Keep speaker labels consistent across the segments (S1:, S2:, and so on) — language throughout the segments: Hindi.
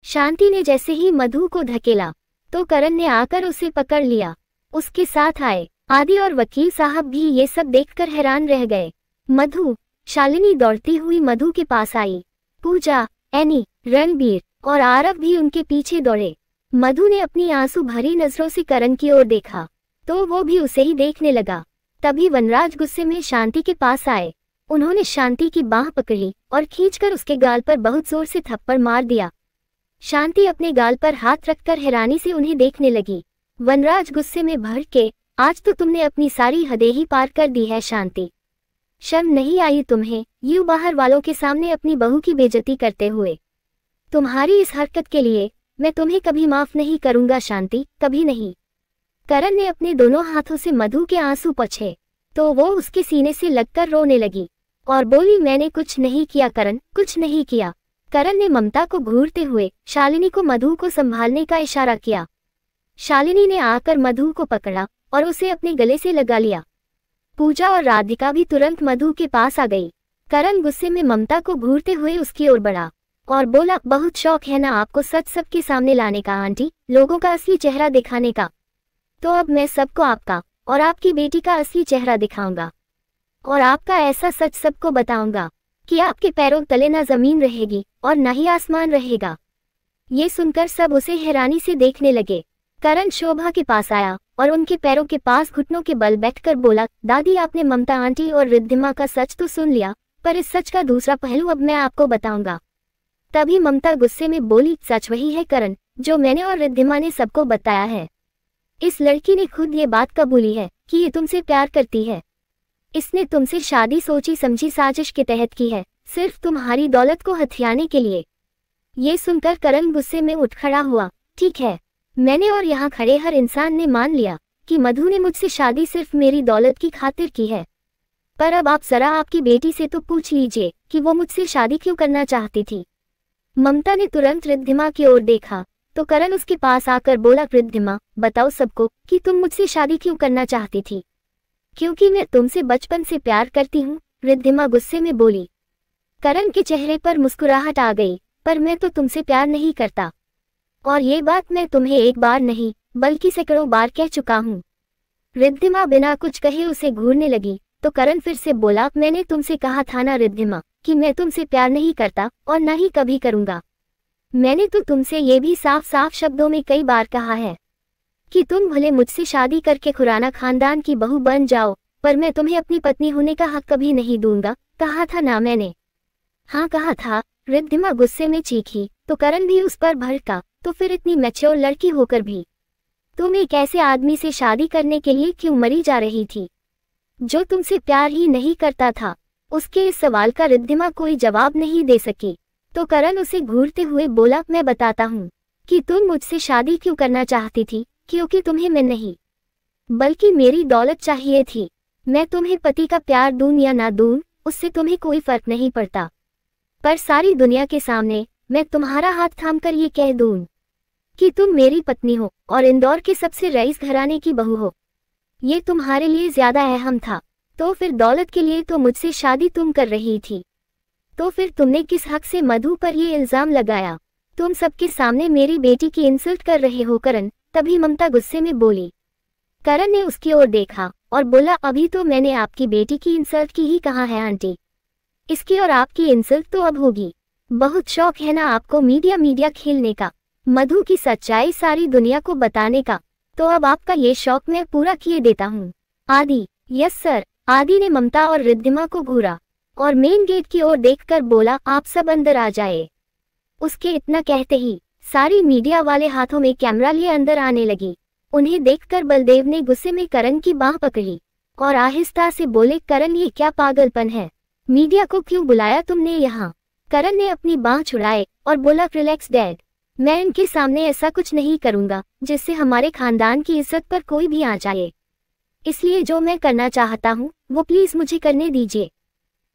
S1: शांति ने जैसे ही मधु को धकेला तो करण ने आकर उसे पकड़ लिया। उसके साथ आए आदि और वकील साहब भी ये सब देखकर हैरान रह गए। मधु, शालिनी दौड़ती हुई मधु के पास आई। पूजा, एनी, रणबीर और आरव भी उनके पीछे दौड़े। मधु ने अपनी आंसू भरी नजरों से करण की ओर देखा तो वो भी उसे ही देखने लगा। तभी वनराज गुस्से में शांति के पास आए। उन्होंने शांति की बाह पकड़ी और खींचकर उसके गाल पर बहुत जोर से थप्पड़ मार दिया। शांति अपने गाल पर हाथ रखकर हैरानी से उन्हें देखने लगी। वनराज गुस्से में भर के, आज तो तुमने अपनी सारी हदें ही पार कर दी है शांति। शर्म नहीं आई तुम्हें यूं बाहर वालों के सामने अपनी बहू की बेइज्जती करते हुए? तुम्हारी इस हरकत के लिए मैं तुम्हें कभी माफ नहीं करूंगा शांति, कभी नहीं। करण ने अपने दोनों हाथों से मधु के आंसू पोंछे तो वो उसके सीने से लगकर रोने लगी और बोली, मैंने कुछ नहीं किया करण, कुछ नहीं किया। करण ने ममता को घूरते हुए शालिनी को मधु को संभालने का इशारा किया। शालिनी ने आकर मधु को पकड़ा और उसे अपने गले से लगा लिया। पूजा और राधिका भी तुरंत मधु के पास आ गई। करण गुस्से में ममता को घूरते हुए उसकी ओर बढ़ा और बोला, बहुत शौक है ना आपको सच सबके सामने लाने का आंटी, लोगों का असली चेहरा दिखाने का। तो अब मैं सबको आपका और आपकी बेटी का असली चेहरा दिखाऊंगा और आपका ऐसा सच सबको बताऊंगा कि आपके पैरों तले ना जमीन रहेगी और ना ही आसमान रहेगा। ये सुनकर सब उसे हैरानी से देखने लगे। करण शोभा के पास आया और उनके पैरों के पास घुटनों के बल बैठकर बोला, दादी आपने ममता आंटी और रिद्धिमा का सच तो सुन लिया, पर इस सच का दूसरा पहलू अब मैं आपको बताऊंगा। तभी ममता गुस्से में बोली, सच वही है करण जो मैंने और रिद्धिमा ने सबको बताया है। इस लड़की ने खुद ये बात कबूली है कि ये तुमसे प्यार करती है। इसने तुमसे शादी सोची समझी साजिश के तहत की है, सिर्फ तुम्हारी दौलत को हथियाने के लिए। ये सुनकर करण गुस्से में उठ खड़ा हुआ। ठीक है, मैंने और यहाँ खड़े हर इंसान ने मान लिया कि मधु ने मुझसे शादी सिर्फ मेरी दौलत की खातिर की है, पर अब आप जरा आपकी बेटी से तो पूछ लीजिए कि वो मुझसे शादी क्यों करना चाहती थी। ममता ने तुरंत रिद्धिमा की ओर देखा तो करण उसके पास आकर बोला, रिद्धिमा बताओ सबको कि तुम मुझसे शादी क्यों करना चाहती थी। क्योंकि मैं तुमसे बचपन से प्यार करती हूँ, रिद्धिमा गुस्से में बोली। करण के चेहरे पर मुस्कुराहट आ गई, पर मैं तो तुमसे प्यार नहीं करता और ये बात मैं तुम्हें एक बार नहीं बल्कि सैकड़ों बार कह चुका हूँ। रिद्धिमा बिना कुछ कहे उसे घूरने लगी तो करण फिर से बोला, मैंने तुमसे कहा था ना रिद्धिमा कि मैं तुमसे प्यार नहीं करता और ना ही कभी करूंगा। मैंने तो तुमसे ये भी साफ साफ शब्दों में कई बार कहा है कि तुम भले मुझसे शादी करके खुराना खानदान की बहू बन जाओ, पर मैं तुम्हें अपनी पत्नी होने का हक कभी नहीं दूंगा। कहा था ना मैंने? हाँ कहा था। रिद्धिमा गुस्से में चीखी तो करण भी उस पर भड़का, तो फिर इतनी मैच्योर लड़की होकर भी तुम एक ऐसे आदमी से शादी करने के लिए क्यों मरी जा रही थी जो तुमसे प्यार ही नहीं करता था? उसके इस सवाल का रिद्धिमा कोई जवाब नहीं दे सकी तो करण उसे घूरते हुए बोला, मैं बताता हूँ कि तुम मुझसे शादी क्यों करना चाहती थी, क्योंकि तुम्हें मैं नहीं बल्कि मेरी दौलत चाहिए थी। मैं तुम्हें पति का प्यार दूं या ना दूं उससे तुम्हें कोई फर्क नहीं पड़ता, पर सारी दुनिया के सामने मैं तुम्हारा हाथ थामकर ये कह दूं कि तुम मेरी पत्नी हो और इंदौर के सबसे रईस घराने की बहू हो, ये तुम्हारे लिए ज्यादा अहम था। तो फिर दौलत के लिए तो मुझसे शादी तुम कर रही थी, तो फिर तुमने किस हक से मधु पर ये इल्जाम लगाया? तुम सबके सामने मेरी बेटी की इंसल्ट कर रहे हो करण। तभी ममता गुस्से में बोली। करण ने उसकी ओर देखा और बोला, अभी तो मैंने आपकी बेटी की इंसल्ट की ही कहा है आंटी, इसकी और आपकी इंसल्ट तो अब होगी। बहुत शौक है ना आपको मीडिया खेलने का, मधु की सच्चाई सारी दुनिया को बताने का, तो अब आपका ये शौक मैं पूरा किए देता हूँ। आदि, यस सर। आदि ने ममता और रिद्धिमा को घूरा और मेन गेट की ओर देखकर बोला, आप सब अंदर आ जाए। उसके इतना कहते ही सारी मीडिया वाले हाथों में कैमरा लिए अंदर आने लगी। उन्हें देखकर बलदेव ने गुस्से में करण की बाह पकड़ी और आहिस्ता से बोले, करण ये क्या पागलपन है, मीडिया को क्यों बुलाया तुमने यहाँ? करण ने अपनी बाह छुड़ाए और बोला, रिलैक्स डैड, मैं इनके सामने ऐसा कुछ नहीं करूंगा जिससे हमारे खानदान की इज्जत पर कोई भी आ जाए, इसलिए जो मैं करना चाहता हूँ वो प्लीज मुझे करने दीजिए।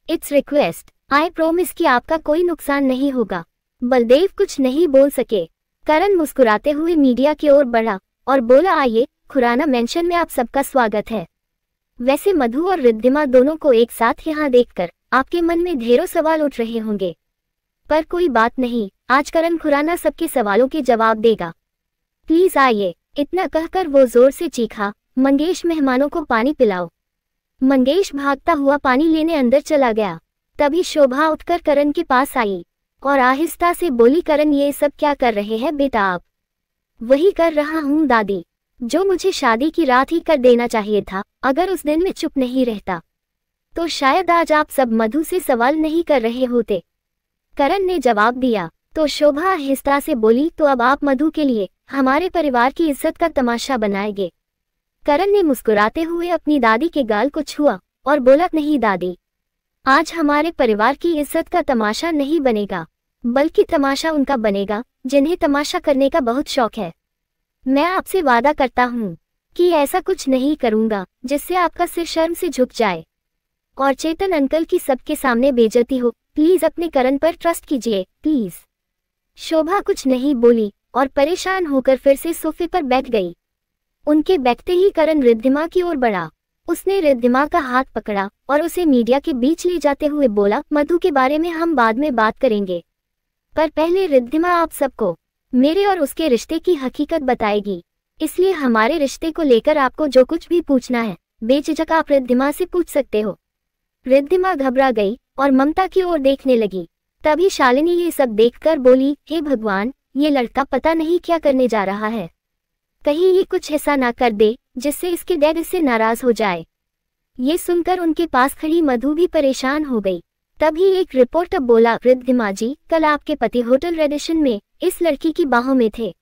S1: इट्स रिक्वेस्ट, आई प्रॉमिस कि आपका कोई नुकसान नहीं होगा। बलदेव कुछ नहीं बोल सके। करण मुस्कुराते हुए मीडिया की ओर बढ़ा और बोला, आइए, खुराना मेंशन में आप सबका स्वागत है। वैसे मधु और रिद्धिमा दोनों को एक साथ यहाँ देखकर आपके मन में ढेरों सवाल उठ रहे होंगे, पर कोई बात नहीं, आज करण खुराना सबके सवालों के जवाब देगा। प्लीज आइए। इतना कहकर वो जोर से चीखा, मंगेश मेहमानों को पानी पिलाओ। मंगेश भागता हुआ पानी लेने अंदर चला गया। तभी शोभा उठकर करण के पास आई और आहिस्ता से बोली, करण ये सब क्या कर रहे हैं बेटा आप? वही कर रहा हूँ दादी, जो मुझे शादी की रात ही कर देना चाहिए था। अगर उस दिन मैं चुप नहीं रहता तो शायद आज आप सब मधु से सवाल नहीं कर रहे होते। करण ने जवाब दिया। तो शोभा आहिस्ता से बोली, तो अब आप मधु के लिए हमारे परिवार की इज्जत का तमाशा बनाएंगे? करण ने मुस्कुराते हुए अपनी दादी के गाल को छुआ और बोला, नहीं दादी, आज हमारे परिवार की इज्जत का तमाशा नहीं बनेगा, बल्कि तमाशा उनका बनेगा जिन्हें तमाशा करने का बहुत शौक है। मैं आपसे वादा करता हूँ कि ऐसा कुछ नहीं करूँगा जिससे आपका सिर शर्म से झुक जाए और चेतन अंकल की सबके सामने बेइज्जती हो। प्लीज अपने करण पर ट्रस्ट कीजिए प्लीज। शोभा कुछ नहीं बोली और परेशान होकर फिर से सोफे पर बैठ गई। उनके बैठते ही करण रिद्धिमा की ओर बढ़ा। उसने रिद्धिमा का हाथ पकड़ा और उसे मीडिया के बीच ले जाते हुए बोला, मधु के बारे में हम बाद में बात करेंगे, पर पहले रिद्धिमा आप सबको मेरे और उसके रिश्ते की हकीकत बताएगी। इसलिए हमारे रिश्ते को लेकर आपको जो कुछ भी पूछना है बेझिझक आप रिद्धिमा से पूछ सकते हो। रिद्धिमा घबरा गई और ममता की ओर देखने लगी। तभी शालिनी ये सब देखकर बोली, हे भगवान, ये लड़का पता नहीं क्या करने जा रहा है, कहीं ये कुछ ऐसा ना कर दे जिससे इसके डैड इससे नाराज हो जाए। ये सुनकर उनके पास खड़ी मधु भी परेशान हो गई। तभी एक रिपोर्टर बोला, रिद्धिमा जी, कल आपके पति होटल रेडिशन में इस लड़की की बाहों में थे,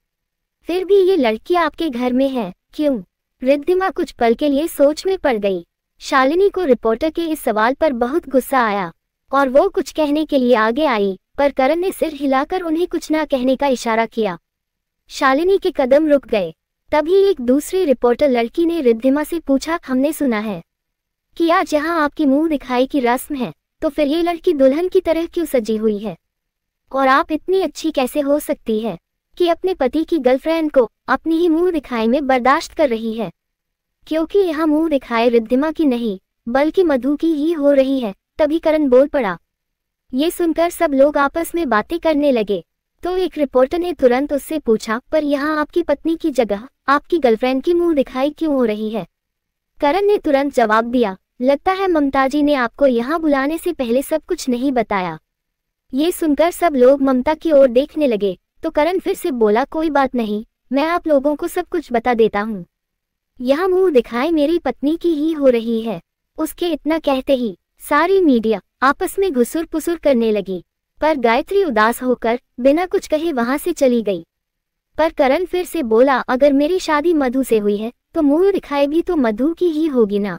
S1: फिर भी ये लड़की आपके घर में है, क्यों? रिद्धिमा कुछ पल के लिए सोच में पड़ गई। शालिनी को रिपोर्टर के इस सवाल पर बहुत गुस्सा आया और वो कुछ कहने के लिए आगे आई, पर करण ने सिर हिलाकर उन्हें कुछ ना कहने का इशारा किया। शालिनी के कदम रुक गए। तभी एक दूसरी रिपोर्टर लड़की ने रिद्धिमा से पूछा, हमने सुना है कि आज यहाँ आपकी मुंह दिखाई की रस्म है, तो फिर ये लड़की दुल्हन की तरह क्यों सजी हुई है? और आप इतनी अच्छी कैसे हो सकती है कि अपने पति की गर्लफ्रेंड को अपनी ही मुंह दिखाई में बर्दाश्त कर रही है? क्योंकि यहाँ मुंह दिखाए रिद्धिमा की नहीं बल्कि मधु की ही हो रही है। तभी करण बोल पड़ा। ये सुनकर सब लोग आपस में बातें करने लगे। तो एक रिपोर्टर ने तुरंत उससे पूछा, पर यहाँ आपकी पत्नी की जगह आपकी गर्लफ्रेंड की मुंह दिखाई क्यों हो रही है? करण ने तुरंत जवाब दिया, लगता है ममता जी ने आपको यहाँ बुलाने से पहले सब कुछ नहीं बताया। ये सुनकर सब लोग ममता की ओर देखने लगे। तो करण फिर से बोला, कोई बात नहीं, मैं आप लोगों को सब कुछ बता देता हूँ। यहाँ मुंह दिखाई मेरी पत्नी की ही हो रही है। उसके इतना कहते ही सारी मीडिया आपस में घुसुर पुसुर करने लगी, पर गायत्री उदास होकर बिना कुछ कहे वहां से चली गई। पर करण फिर से बोला, अगर मेरी शादी मधु से हुई है तो मुंह दिखाई भी तो मधु की ही होगी ना।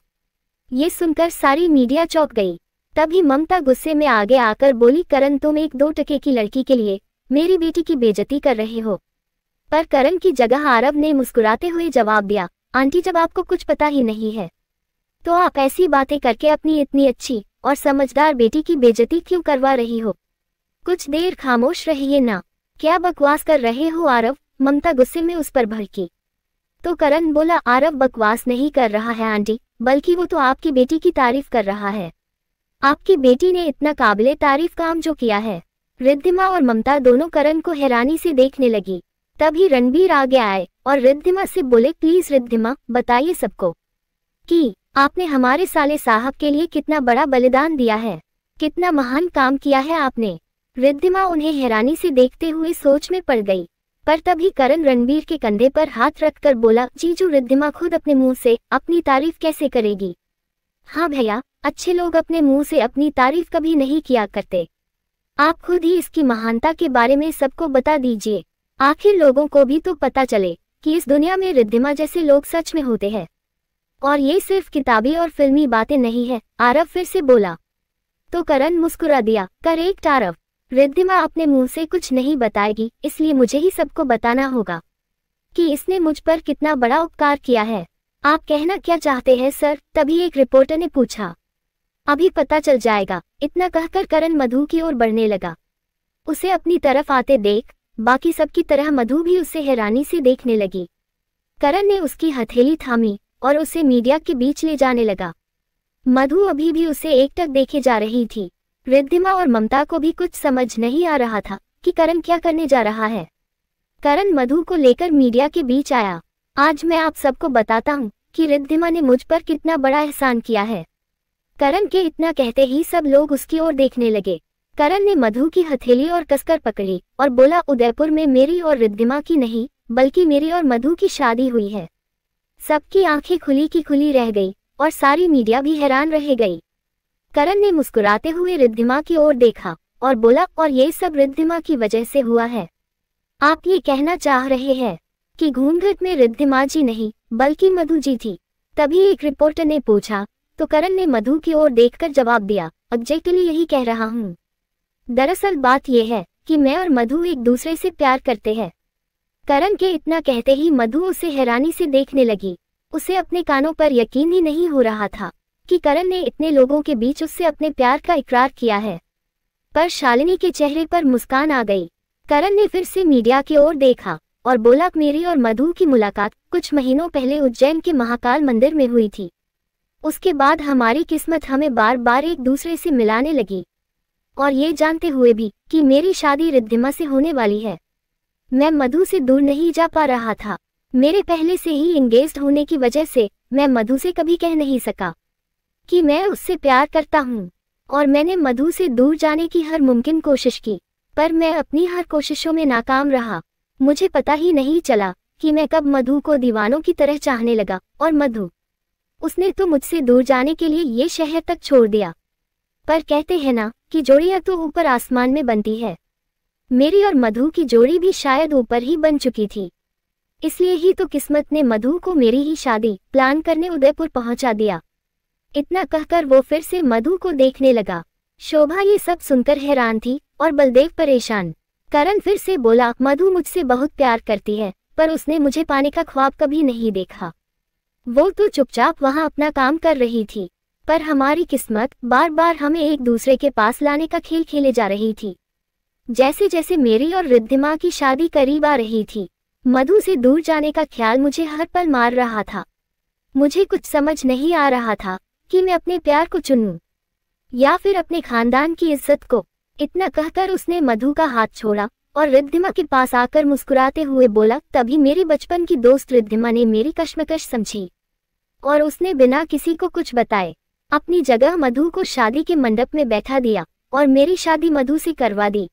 S1: ये सुनकर सारी मीडिया चौंक गई। तभी ममता गुस्से में आगे आकर बोली, करण तुम एक 2 टके की लड़की के लिए मेरी बेटी की बेइज्जती कर रहे हो। पर करण की जगह आरव ने मुस्कुराते हुए जवाब दिया, आंटी जब आपको कुछ पता ही नहीं है तो आप ऐसी बातें करके अपनी इतनी अच्छी और समझदार बेटी की बेइज्जती क्यों करवा रही हो? कुछ देर खामोश रहिए ना, क्या बकवास कर रहे हो आरव? ममता गुस्से में उस पर भड़की। तो करण बोला, आरव बकवास नहीं कर रहा है आंटी, बल्कि वो तो आपकी बेटी की तारीफ कर रहा है। आपकी बेटी ने इतना काबिले तारीफ काम जो किया है। रिद्धिमा और ममता दोनों करण को हैरानी से देखने लगी। तभी रणबीर आगे आए और रिद्धिमा से बोले, प्लीज रिद्धिमा बताइए सबको कि आपने हमारे साले साहब के लिए कितना बड़ा बलिदान दिया है, कितना महान काम किया है आपने। रिद्धिमा उन्हें हैरानी से देखते हुए सोच में पड़ गई। पर तभी करण रणबीर के कंधे पर हाथ रखकर बोला, जीजू रिद्धिमा खुद अपने मुंह से अपनी तारीफ कैसे करेगी? हाँ भैया, अच्छे लोग अपने मुंह से अपनी तारीफ कभी नहीं किया करते। आप खुद ही इसकी महानता के बारे में सबको बता दीजिए, आखिर लोगों को भी तो पता चले कि इस दुनिया में रिद्धिमा जैसे लोग सच में होते हैं और ये सिर्फ किताबी और फिल्मी बातें नहीं है। आरव फिर से बोला। तो करण मुस्कुरा दिया, करेक्ट आरव, रिद्धिमा अपने मुंह से कुछ नहीं बताएगी, इसलिए मुझे ही सबको बताना होगा कि इसने मुझ पर कितना बड़ा उपकार किया है। आप कहना क्या चाहते हैं सर? तभी एक रिपोर्टर ने पूछा। अभी पता चल जाएगा। इतना कहकर करण मधु की ओर बढ़ने लगा। उसे अपनी तरफ आते देख बाकी सबकी तरह मधु भी उसे हैरानी से देखने लगी। करण ने उसकी हथेली थामी और उसे मीडिया के बीच ले जाने लगा। मधु अभी भी उसे एकटक देखे जा रही थी। रिद्धिमा और ममता को भी कुछ समझ नहीं आ रहा था कि करण क्या करने जा रहा है। करण मधु को लेकर मीडिया के बीच आया। आज मैं आप सबको बताता हूँ कि रिद्धिमा ने मुझ पर कितना बड़ा एहसान किया है। करण के इतना कहते ही सब लोग उसकी ओर देखने लगे। करण ने मधु की हथेली और कसकर पकड़ी और बोला, उदयपुर में मेरी और रिद्धिमा की नहीं बल्कि मेरी और मधु की शादी हुई है। सबकी आंखें खुली की खुली रह गई और सारी मीडिया भी हैरान रह गई। करण ने मुस्कुराते हुए रिद्धिमा की ओर देखा और बोला, और ये सब रिद्धिमा की वजह से हुआ है। आप ये कहना चाह रहे हैं कि घूंघट में रिद्धिमा जी नहीं बल्कि मधु जी थी? तभी एक रिपोर्टर ने पूछा तो करण ने मधु की ओर देखकर जवाब दिया, एग्जैक्टली यही कह रहा हूँ। दरअसल बात यह है कि मैं और मधु एक दूसरे से प्यार करते हैं। करण के इतना कहते ही मधु उसे हैरानी से देखने लगी। उसे अपने कानों पर यकीन ही नहीं हो रहा था कि करण ने इतने लोगों के बीच उससे अपने प्यार का इकरार किया है। पर शालिनी के चेहरे पर मुस्कान आ गई। करण ने फिर से मीडिया की ओर देखा और बोला, मेरी और मधु की मुलाकात कुछ महीनों पहले उज्जैन के महाकाल मंदिर में हुई थी। उसके बाद हमारी किस्मत हमें बार बार एक दूसरे से मिलाने लगी और ये जानते हुए भी कि मेरी शादी रिद्धिमा से होने वाली है, मैं मधु से दूर नहीं जा पा रहा था। मेरे पहले से ही एंगेज्ड होने की वजह से मैं मधु से कभी कह नहीं सका कि मैं उससे प्यार करता हूँ और मैंने मधु से दूर जाने की हर मुमकिन कोशिश की, पर मैं अपनी हर कोशिशों में नाकाम रहा। मुझे पता ही नहीं चला कि मैं कब मधु को दीवानों की तरह चाहने लगा और मधु, उसने तो मुझसे दूर जाने के लिए ये शहर तक छोड़ दिया। पर कहते हैं ना कि जोड़ियां तो ऊपर आसमान में बनती है। मेरी और मधु की जोड़ी भी शायद ऊपर ही बन चुकी थी। इसलिए ही तो किस्मत ने मधु को मेरी ही शादी प्लान करने उदयपुर पहुंचा दिया। इतना कहकर वो फिर से मधु को देखने लगा। शोभा ये सब सुनकर हैरान थी और बलदेव परेशान। करण फिर से बोला, मधु मुझसे बहुत प्यार करती है पर उसने मुझे पाने का ख्वाब कभी नहीं देखा। वो तो चुपचाप वहां अपना काम कर रही थी, पर हमारी किस्मत बार बार हमें एक दूसरे के पास लाने का खेल खेले जा रही थी। जैसे जैसे मेरी और रिद्धिमा की शादी करीब आ रही थी, मधु से दूर जाने का ख्याल मुझे हर पल मार रहा था। मुझे कुछ समझ नहीं आ रहा था कि मैं अपने प्यार को चुनूं या फिर अपने खानदान की इज्जत को। इतना कहकर उसने मधु का हाथ छोड़ा और रिद्धिमा के पास आकर मुस्कुराते हुए बोला, तभी मेरी बचपन की दोस्त रिद्धिमा ने मेरी कश्मकश समझी और उसने बिना किसी को कुछ बताए अपनी जगह मधु को शादी के मंडप में बैठा दिया और मेरी शादी मधु से करवा दी।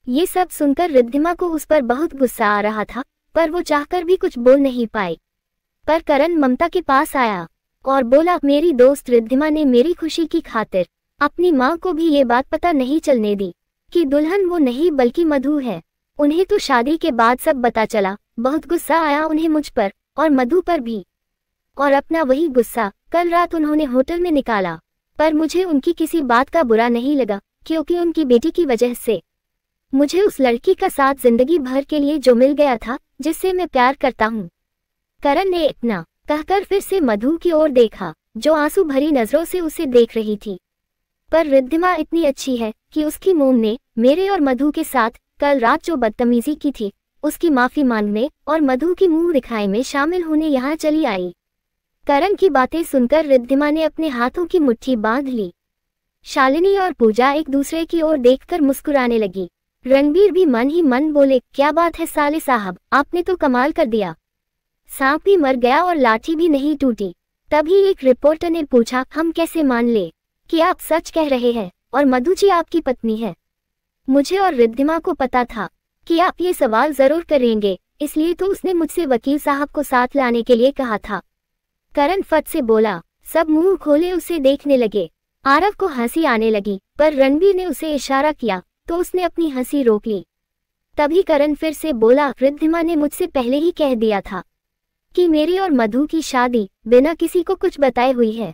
S1: ये सब सुनकर रिद्धिमा को उस पर बहुत गुस्सा आ रहा था, पर वो चाहकर भी कुछ बोल नहीं पाई। पर करण ममता के पास आया और बोला, मेरी दोस्त रिद्धिमा ने मेरी खुशी की खातिर अपनी माँ को भी ये बात पता नहीं चलने दी कि दुल्हन वो नहीं बल्कि मधु है। उन्हें तो शादी के बाद सब पता चला। बहुत गुस्सा आया उन्हें मुझ पर और मधु पर भी, और अपना वही गुस्सा कल रात उन्होंने होटल में निकाला। पर मुझे उनकी किसी बात का बुरा नहीं लगा, क्योंकि उनकी बेटी की वजह से मुझे उस लड़की का साथ जिंदगी भर के लिए जो मिल गया था, जिससे मैं प्यार करता हूँ। करण ने इतना कहकर फिर से मधु की ओर देखा, जो आंसू भरी नजरों से उसे देख रही थी। पर रिद्धिमा इतनी अच्छी है कि उसकी मोम ने मेरे और मधु के साथ कल रात जो बदतमीजी की थी उसकी माफी मांगने और मधु की मुंह दिखाई में शामिल होने यहाँ चली आई। करण की बातें सुनकर रिद्धिमा ने अपने हाथों की मुट्ठी बांध ली। शालिनी और पूजा एक दूसरे की ओर देखकर मुस्कुराने लगी। रणबीर भी मन ही मन बोले, क्या बात है साले साहब, आपने तो कमाल कर दिया। सांप भी मर गया और लाठी भी नहीं टूटी। तभी एक रिपोर्टर ने पूछा, हम कैसे मान ले कि आप सच कह रहे हैं और मधु जी आपकी पत्नी है? मुझे और रिद्धिमा को पता था कि आप ये सवाल जरूर करेंगे, इसलिए तो उसने मुझसे वकील साहब को साथ लाने के लिए कहा था। करण फट से बोला। सब मुंह खोले उसे देखने लगे। आरव को हंसी आने लगी, पर रणबीर ने उसे इशारा किया तो उसने अपनी हंसी रोक ली। तभी करण फिर से बोला, रिद्धिमा ने मुझसे पहले ही कह दिया था कि मेरी और मधु की शादी बिना किसी को कुछ बताए हुई है,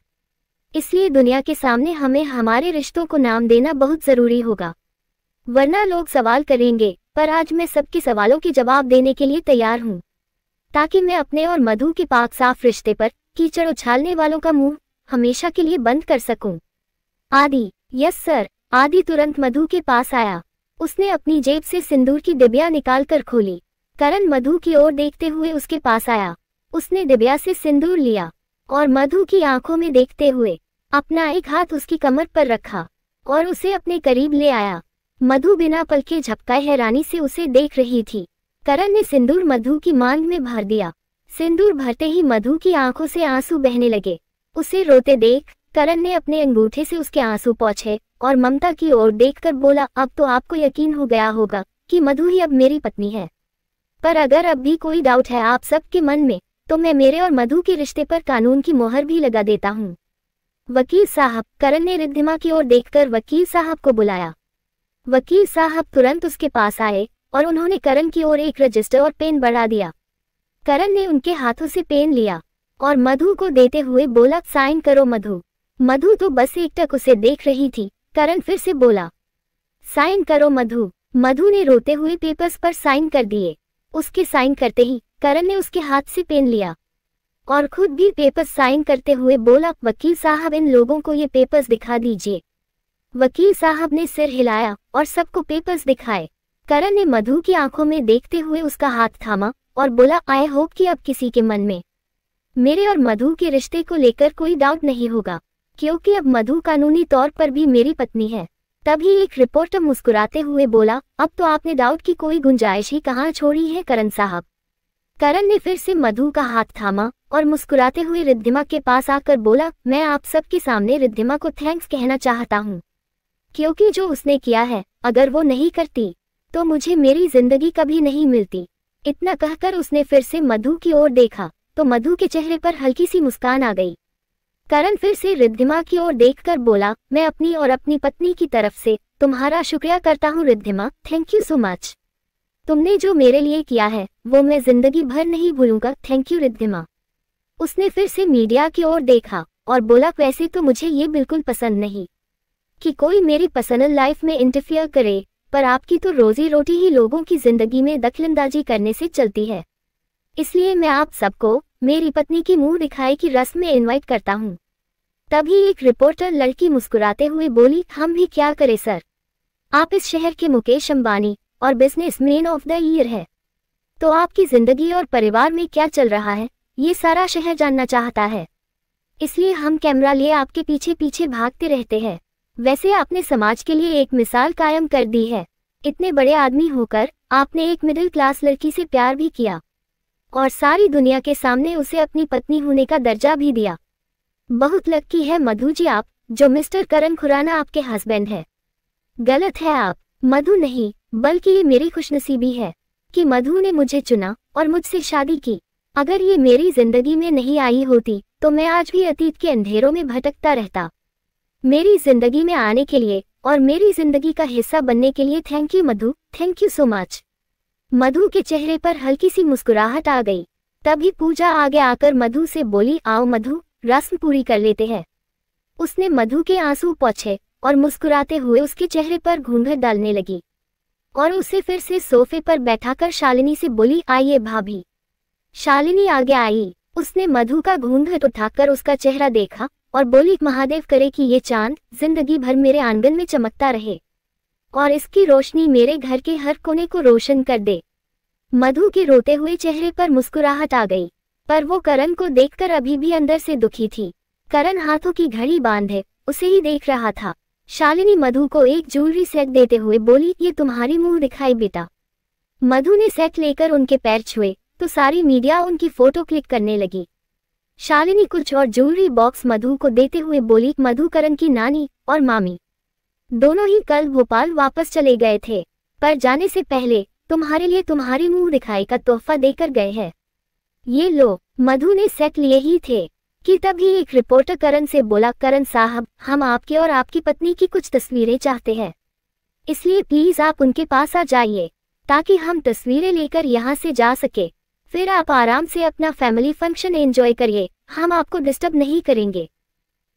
S1: इसलिए दुनिया के सामने हमें हमारे रिश्तों को नाम देना बहुत जरूरी होगा, वरना लोग सवाल करेंगे। पर आज मैं सबके सवालों के जवाब देने के लिए तैयार हूँ, ताकि मैं अपने और मधु के पाक साफ रिश्ते पर कीचड़ उछालने वालों का मुंह हमेशा के लिए बंद कर सकूं। आदि, यस सर। आदि तुरंत मधु के पास आया। उसने अपनी जेब से सिंदूर की डिबिया निकाल कर खोली। करण मधु की ओर देखते हुए उसके पास आया। उसने डिबिया से सिंदूर लिया और मधु की आंखों में देखते हुए अपना एक हाथ उसकी कमर पर रखा और उसे अपने करीब ले आया। मधु बिना पल के झपकाए हैरानी से उसे देख रही थी। करण ने सिंदूर मधु की मांग में भर दिया। सिंदूर भरते ही मधु की आंखों से आंसू बहने लगे। उसे रोते देख करण ने अपने अंगूठे से उसके आंसू पोंछे और ममता की ओर देखकर बोला, अब तो आपको यकीन हो गया होगा कि मधु ही अब मेरी पत्नी है। पर अगर अब भी कोई डाउट है आप सबके मन में, तो मैं मेरे और मधु के रिश्ते पर कानून की मोहर भी लगा देता हूँ। वकील साहब, करण ने रिद्धिमा की ओर देखकर वकील साहब को बुलाया। वकील साहब तुरंत उसके पास आए और उन्होंने करण की ओर एक रजिस्टर और पेन बढ़ा दिया। करण ने उनके हाथों से पेन लिया और मधु को देते हुए बोला, साइन करो मधु। मधु तो बस एकटक उसे देख रही थी। करण फिर से बोला, साइन करो मधु। मधु ने रोते हुए पेपर्स पर साइन कर दिए। उसके साइन करते ही करण ने उसके हाथ से पेन लिया और खुद भी पेपर्स साइन करते हुए बोला, वकील साहब इन लोगों को ये पेपर्स दिखा दीजिए। वकील साहब ने सिर हिलाया और सबको पेपर्स दिखाए। करण ने मधु की आंखों में देखते हुए उसका हाथ थामा और बोला, आई होप कि अब किसी के मन में मेरे और मधु के रिश्ते को लेकर कोई डाउट नहीं होगा, क्योंकि अब मधु कानूनी तौर पर भी मेरी पत्नी है। तभी एक रिपोर्टर मुस्कुराते हुए बोला, अब तो आपने डाउट की कोई गुंजाइश ही कहाँ छोड़ी है करण साहब। करण ने फिर से मधु का हाथ थामा और मुस्कुराते हुए रिद्धिमा के पास आकर बोला, मैं आप सबके सामने रिद्धिमा को थैंक्स कहना चाहता हूँ, क्योंकि जो उसने किया है अगर वो नहीं करती तो मुझे मेरी जिंदगी कभी नहीं मिलती। इतना कहकर उसने फिर से मधु की ओर देखा तो मधु के चेहरे पर हल्की सी मुस्कान आ गई। करण फिर से रिद्धिमा की ओर देखकर बोला, मैं अपनी और अपनी पत्नी की तरफ से तुम्हारा शुक्रिया करता हूँ Riddhima, thank you so much. तुमने जो मेरे लिए किया है वो मैं जिंदगी भर नहीं भूलूंगा, थैंक यू रिद्धिमा। उसने फिर से मीडिया की ओर देखा और बोला, वैसे तो मुझे ये बिल्कुल पसंद नहीं कि कोई मेरी पर्सनल लाइफ में इंटरफियर करे, पर आपकी तो रोजी रोटी ही लोगों की जिंदगी में दखलंदाजी करने से चलती है, इसलिए मैं आप सबको मेरी पत्नी की मुंह दिखाई की रस्म में इनवाइट करता हूँ। तभी एक रिपोर्टर लड़की मुस्कुराते हुए बोली, हम भी क्या करें सर, आप इस शहर के मुकेश अंबानी और बिजनेसमैन ऑफ द ईयर है, तो आपकी जिंदगी और परिवार में क्या चल रहा है ये सारा शहर जानना चाहता है, इसलिए हम कैमरा लिए आपके पीछे पीछे भागते रहते हैं। वैसे आपने समाज के लिए एक मिसाल कायम कर दी है। इतने बड़े आदमी होकर आपने एक मिडिल क्लास लड़की से प्यार भी किया और सारी दुनिया के सामने उसे अपनी पत्नी होने का दर्जा भी दिया। बहुत लकी है मधु जी आप, जो मिस्टर करण खुराना आपके हस्बैंड है। गलत है आप, मधु नहीं, बल्कि ये मेरी खुशनसीबी है कि मधु ने मुझे चुना और मुझसे शादी की। अगर ये मेरी जिंदगी में नहीं आई होती तो मैं आज भी अतीत के अंधेरों में भटकता रहता। मेरी जिंदगी में आने के लिए और मेरी जिंदगी का हिस्सा बनने के लिए thank you Madhu, thank you so much. Madhu के चेहरे पर हल्की सी मुस्कुराहट आ गई। तभी पूजा आगे आकर मधु से बोली, आओ मधु, रस्म पूरी कर लेते हैं। उसने मधु के आंसू पोंछे और मुस्कुराते हुए उसके चेहरे पर घूंघट डालने लगी और उसे फिर से सोफे पर बैठाकर शालिनी से बोली, आइए भाभी। शालिनी आगे आई। उसने मधु का घूंघट उठाकर उसका चेहरा देखा और बोली, महादेव करे कि ये चांद जिंदगी भर मेरे आंगन में चमकता रहे और इसकी रोशनी मेरे घर के हर कोने को रोशन कर दे। मधु के रोते हुए चेहरे पर मुस्कुराहट आ गई, पर वो करण को देखकर अभी भी अंदर से दुखी थी। करण हाथों की घड़ी बांधे उसे ही देख रहा था। शालिनी मधु को एक ज्वेलरी सेट देते हुए बोली, ये तुम्हारी मुंह दिखाई बेटा। मधु ने सेट लेकर उनके पैर छुए तो सारी मीडिया उनकी फोटो क्लिक करने लगी। शालिनी कुछ और ज्वेलरी बॉक्स मधु को देते हुए बोली, मधु करण की नानी और मामी दोनों ही कल भोपाल वापस चले गए थे, पर जाने से पहले तुम्हारे लिए तुम्हारी मुंह दिखाई का तोहफा देकर गए हैं। ये लो। मधु ने सेट लिए ही थे कि तभी एक रिपोर्टर करण से बोला, करण साहब, हम आपके और आपकी पत्नी की कुछ तस्वीरें चाहते हैं, इसलिए प्लीज आप उनके पास आ जाइए ताकि हम तस्वीरें लेकर यहाँ से जा सके। फिर आप आराम से अपना फैमिली फंक्शन एंजॉय करिए, हम आपको डिस्टर्ब नहीं करेंगे।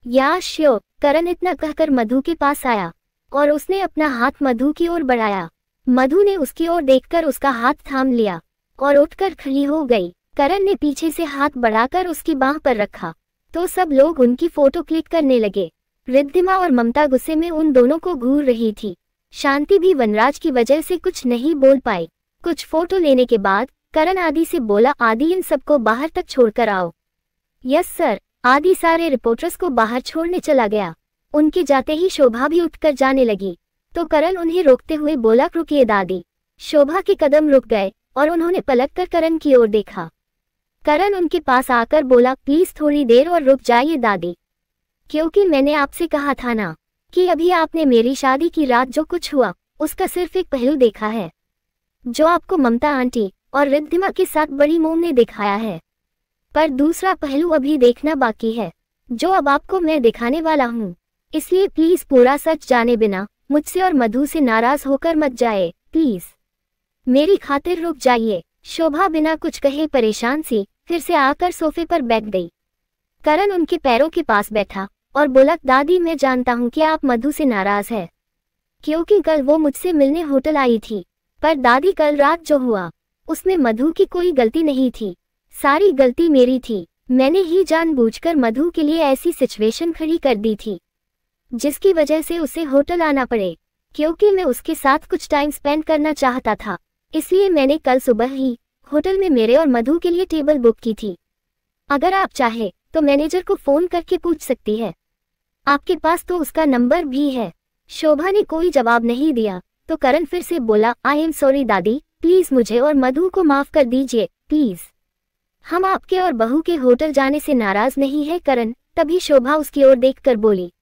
S1: या श्योर। करण इतना कहकर मधु के पास आया और उसने अपना हाथ मधु की ओर बढ़ाया। मधु ने उसकी ओर देखकर उसका हाथ थाम लिया और उठकर खड़ी हो गई। करण ने पीछे से हाथ बढ़ाकर उसकी बाह पर रखा तो सब लोग उनकी फोटो क्लिक करने लगे। रिद्धिमा और ममता गुस्से में उन दोनों को घूर रही थी। शांति भी वनराज की वजह से कुछ नहीं बोल पाई। कुछ फोटो लेने के बाद करण आदि से बोला, आदि इन सबको बाहर तक छोड़कर आओ। Yes sir. आदि सारे रिपोर्टर्स को बाहर छोड़ने चला गया। उनके जाते ही शोभा भी उठकर जाने लगी। तो करण उन्हें रोकते हुए बोला, रुकिए दादी। शोभा के कदम रुक गए और उन्होंने पलटकर करण की ओर देखा। करण उनके पास आकर बोला, प्लीज थोड़ी देर और रुक जाइए दादी, क्योंकि मैंने आपसे कहा था ना कि अभी आपने मेरी शादी की रात जो कुछ हुआ उसका सिर्फ एक पहलू देखा है, जो आपको ममता आंटी और रिद्धिमा के साथ बड़ी मोम ने दिखाया है, पर दूसरा पहलू अभी देखना बाकी है, जो अब आपको मैं दिखाने वाला हूँ। इसलिए प्लीज पूरा सच जाने बिना मुझसे और मधु से नाराज होकर मत जाए, प्लीज मेरी खातिर रुक जाइए। शोभा बिना कुछ कहे परेशान सी फिर से आकर सोफे पर बैठ गई। करण उनके पैरों के पास बैठा और बोला, दादी मैं जानता हूँ कि आप मधु से नाराज है, क्योंकि कल वो मुझसे मिलने होटल आई थी, पर दादी कल रात जो हुआ उसमें मधु की कोई गलती नहीं थी, सारी गलती मेरी थी। मैंने ही जानबूझकर मधु के लिए ऐसी सिचुएशन खड़ी कर दी थी जिसकी वजह से उसे होटल आना पड़े, क्योंकि मैं उसके साथ कुछ टाइम स्पेंड करना चाहता था। इसलिए मैंने कल सुबह ही होटल में मेरे और मधु के लिए टेबल बुक की थी। अगर आप चाहे तो मैनेजर को फोन करके पूछ सकती है, आपके पास तो उसका नंबर भी है। शोभा ने कोई जवाब नहीं दिया तो करण फिर से बोला, आई एम सॉरी दादी, प्लीज मुझे और मधु को माफ कर दीजिए, प्लीज हम आपके और बहू के होटल जाने से नाराज नहीं है करण। तभी शोभा उसकी ओर देखकर बोली।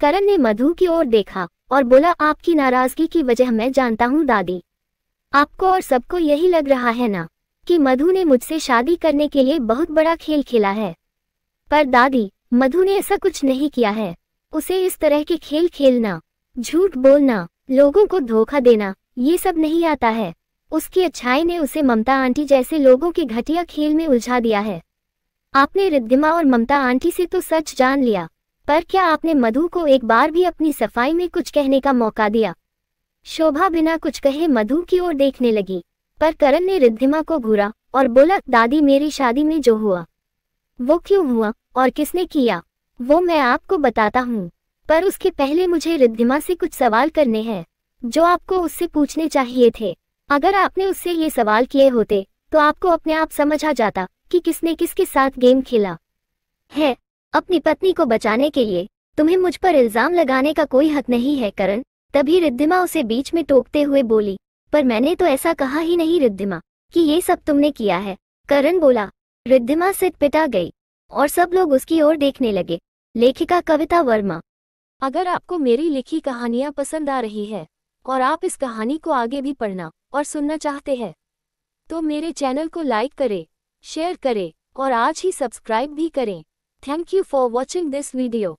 S1: करण ने मधु की ओर देखा और बोला, आपकी नाराजगी की वजह मैं जानता हूँ दादी, आपको और सबको यही लग रहा है ना कि मधु ने मुझसे शादी करने के लिए बहुत बड़ा खेल खेला है, पर दादी मधु ने ऐसा कुछ नहीं किया है। उसे इस तरह के खेल खेलना, झूठ बोलना, लोगों को धोखा देना, ये सब नहीं आता है। उसकी अच्छाई ने उसे ममता आंटी जैसे लोगों के घटिया खेल में उलझा दिया है। आपने रिद्धिमा और ममता आंटी से तो सच जान लिया, पर क्या आपने मधु को एक बार भी अपनी सफाई में कुछ कहने का मौका दिया? शोभा बिना कुछ कहे मधु की ओर देखने लगी, पर करण ने रिद्धिमा को घूरा और बोला, दादी मेरी शादी में जो हुआ वो क्यों हुआ और किसने किया वो मैं आपको बताता हूँ, पर उसके पहले मुझे रिद्धिमा से कुछ सवाल करने हैं जो आपको उससे पूछने चाहिए थे। अगर आपने उससे ये सवाल किए होते तो आपको अपने आप समझ आ जाता कि किसने किसके साथ गेम खेला है। अपनी पत्नी को बचाने के लिए तुम्हें मुझ पर इल्जाम लगाने का कोई हक नहीं है करण। तभी रिद्धिमा उसे बीच में टोकते हुए बोली, पर मैंने तो ऐसा कहा ही नहीं रिद्धिमा कि ये सब तुमने किया है। करण बोला। रिद्धिमा सिर पिटा गई और सब लोग उसकी ओर देखने लगे। लेखिका कविता वर्मा। अगर आपको मेरी लिखी कहानियां पसंद आ रही है और आप इस कहानी को आगे भी पढ़ना और सुनना चाहते हैं तो मेरे चैनल को लाइक करें, शेयर करें और आज ही सब्सक्राइब भी करें। Thank you for watching this video.